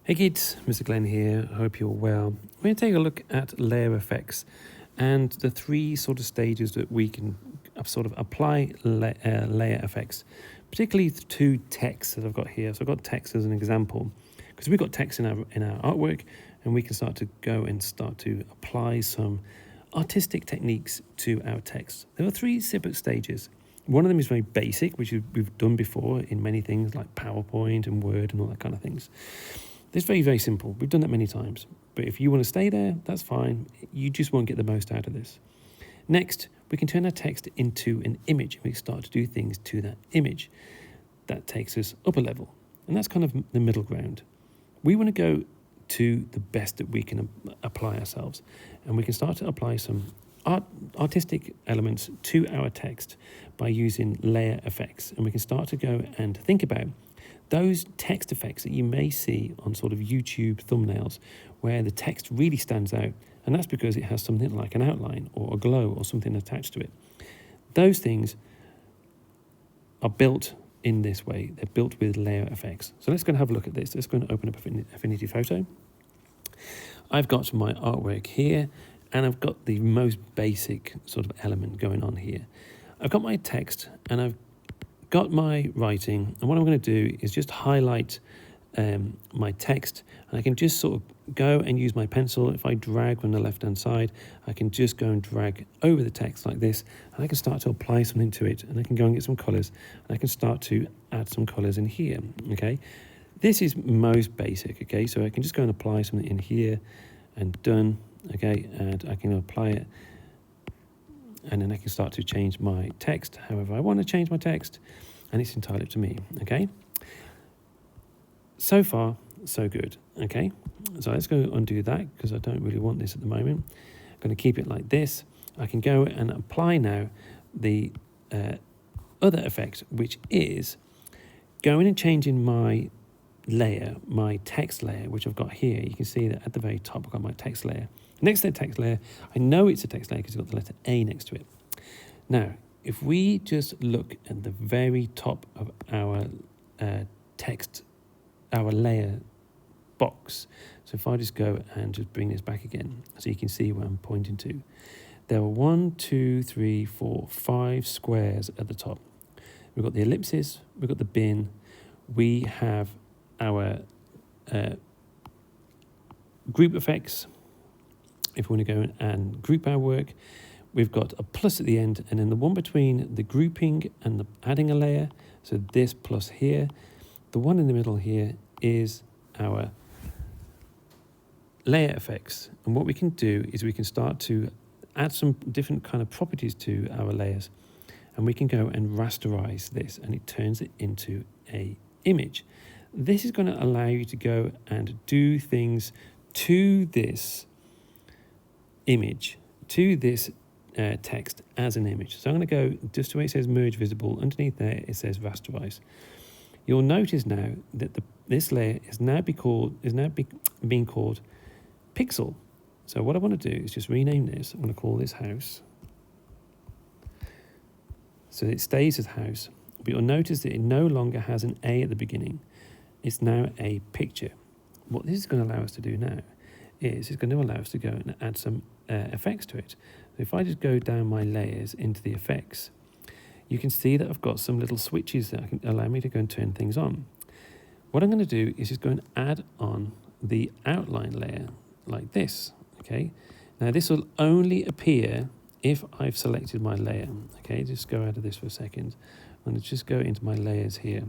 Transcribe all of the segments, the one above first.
Hey kids, Mr. Glenn here. I hope you're well. We're going to take a look at layer effects and the three sort of stages that we can sort of apply layer effects, particularly to text that I've got here. So I've got text as an example because we've got text in our artwork, and we can start to go and start to apply some artistic techniques to our text. There are three separate stages. One of them is very basic, which we've done before in many things like PowerPoint and Word and all that kind of things. It's very, very simple. We've done that many times. But if you want to stay there, that's fine. You just won't get the most out of this. Next, we can turn our text into an image. We start to do things to that image. That takes us up a level. And that's kind of the middle ground. We want to go to the best that we can apply ourselves. And we can start to apply some artistic elements to our text by using layer effects. And we can start to go and think about those text effects that you may see on sort of YouTube thumbnails where the text really stands out, and that's because it has something like an outline or a glow or something attached to it. Those things are built in this way. They're built with layer effects. So let's go and have a look at this. Let's go and open up Affinity Photo. I've got my artwork here, and I've got the most basic sort of element going on here. I've got my text, and I've got my writing, and what I'm going to do is just highlight my text, and I can just sort of go and use my pencil. If I drag from the left hand side, I can just go and drag over the text like this, and I can start to apply something to it, and I can go and get some colours, and I can start to add some colours in here. Okay, this is most basic. Okay, so I can just go and apply something in here and done. Okay, and I can apply it, and then I can start to change my text however I want to change my text, and it's entirely up to me. Okay, so far so good. Okay, so let's go undo that because I don't really want this at the moment. I'm going to keep it like this. I can go and apply now the other effect, which is going and changing my layer, my text layer, which I've got here. You can see that at the very top I've got my text layer. Next to the text layer, I know it's a text layer because it's got the letter A next to it. Now, if we just look at the very top of our text, our layer box. So if I just go and just bring this back again, so you can see where I'm pointing to. There are 1, 2, 3, 4, 5 squares at the top. We've got the ellipses, we've got the bin, we have our group effects. If we want to go and group our work, we've got a plus at the end, and then the one between the grouping and the adding a layer, so this plus here. The one in the middle here is our layer effects. And what we can do is we can start to add some different kind of properties to our layers, and we can go and rasterize this, and it turns it into a image. This is going to allow you to go and do things to this image, to this text as an image. So I'm going to go just to where it says merge visible. Underneath there it says rasterize. You'll notice now that this layer is now being called pixel. So what I want to do is just rename this. I'm going to call this house. So it stays as house, but you'll notice that it no longer has an A at the beginning. It's now a picture. What this is going to allow us to do now is it's going to allow us to go and add some effects to it. So if I just go down my layers into the effects, you can see that I've got some little switches that can allow me to go and turn things on. What I'm going to do is just go and add on the outline layer like this. Okay, now this will only appear if I've selected my layer. Okay, just go out of this for a second. I'm going to just go into my layers here.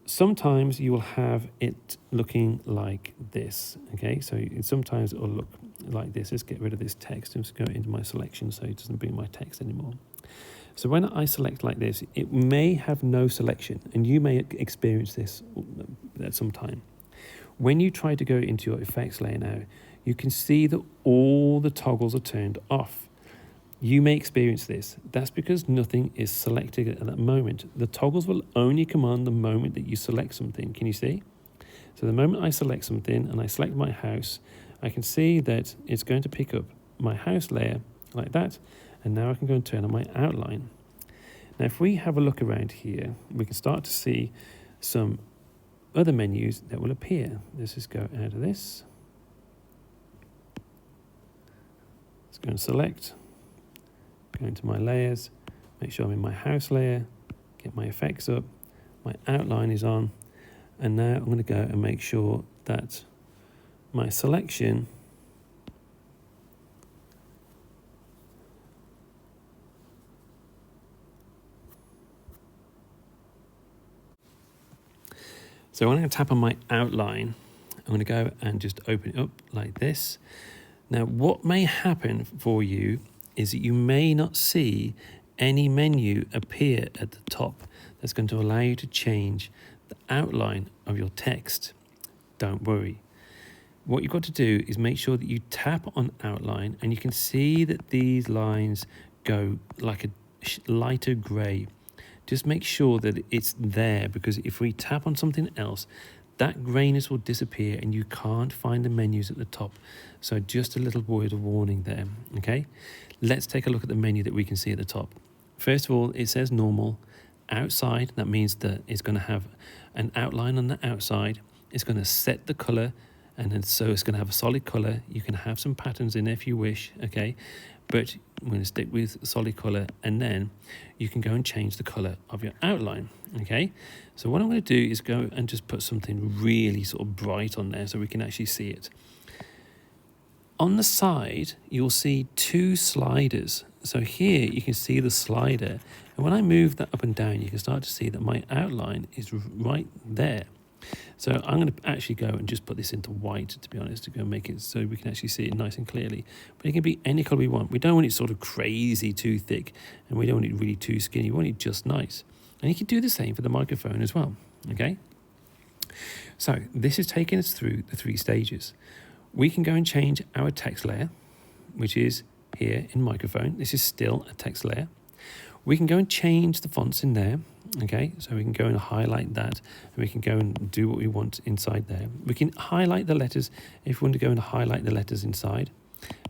Sometimes you will have it looking like this. Okay, so sometimes it will look like this. Let's get rid of this text and just go into my selection so it doesn't bring my text anymore. So when I select like this, it may have no selection, and you may experience this at some time. When you try to go into your effects layer now, you can see that all the toggles are turned off. You may experience this. That's because nothing is selected at that moment. The toggles will only come on the moment that you select something. Can you see? So the moment I select something and I select my house, I can see that it's going to pick up my house layer like that. And now I can go and turn on my outline. Now, if we have a look around here, we can start to see some other menus that will appear. Let's just go out of this. Let's go and select, go into my layers, make sure I'm in my house layer, get my effects up, my outline is on, and now I'm going to go and make sure that my selection so when I tap on my outline, I'm going to go and just open it up like this. Now, what may happen for you is that you may not see any menu appear at the top that's going to allow you to change the outline of your text. Don't worry. What you've got to do is make sure that you tap on outline, and you can see that these lines go like a lighter grey. Just make sure that it's there, because if we tap on something else, that grayness will disappear and you can't find the menus at the top. So just a little word of warning there, okay? Let's take a look at the menu that we can see at the top. First of all, it says normal. Outside, that means that it's going to have an outline on the outside. It's going to set the colour, and then so it's going to have a solid colour. You can have some patterns in there if you wish, okay? But I'm going to stick with solid colour, and then you can go and change the colour of your outline, okay? So what I'm going to do is go and just put something really sort of bright on there so we can actually see it. On the side, you'll see two sliders. So here you can see the slider, and when I move that up and down, you can start to see that my outline is right there. So I'm going to actually go and just put this into white, to be honest, to go and make it so we can actually see it nice and clearly. But it can be any colour we want. We don't want it sort of crazy too thick, and we don't want it really too skinny. We want it just nice. And you can do the same for the microphone as well, okay? So this is taking us through the 3 stages. We can go and change our text layer, which is here in microphone. This is still a text layer. We can go and change the fonts in there. Okay, so we can go and highlight that, and we can go and do what we want inside there. We can highlight the letters if we want to go and highlight the letters inside.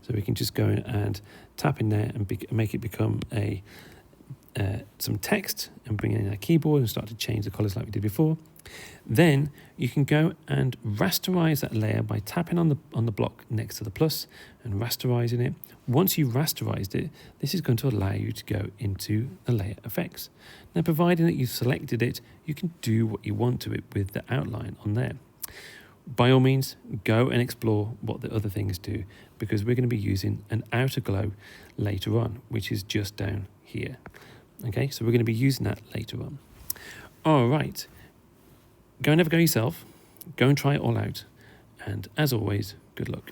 So we can just go and tap in there and make it become a some text, and bring in our keyboard and start to change the colors like we did before. Then you can go and rasterize that layer by tapping on the block next to the plus and rasterizing it. Once you've rasterized it, this is going to allow you to go into the layer effects. Now, providing that you've selected it, you can do what you want to it with the outline on there. By all means, go and explore what the other things do, because we're going to be using an outer glow later on, which is just down here. Okay, so we're going to be using that later on. All right, go and have a go yourself, go and try it all out, and as always, good luck.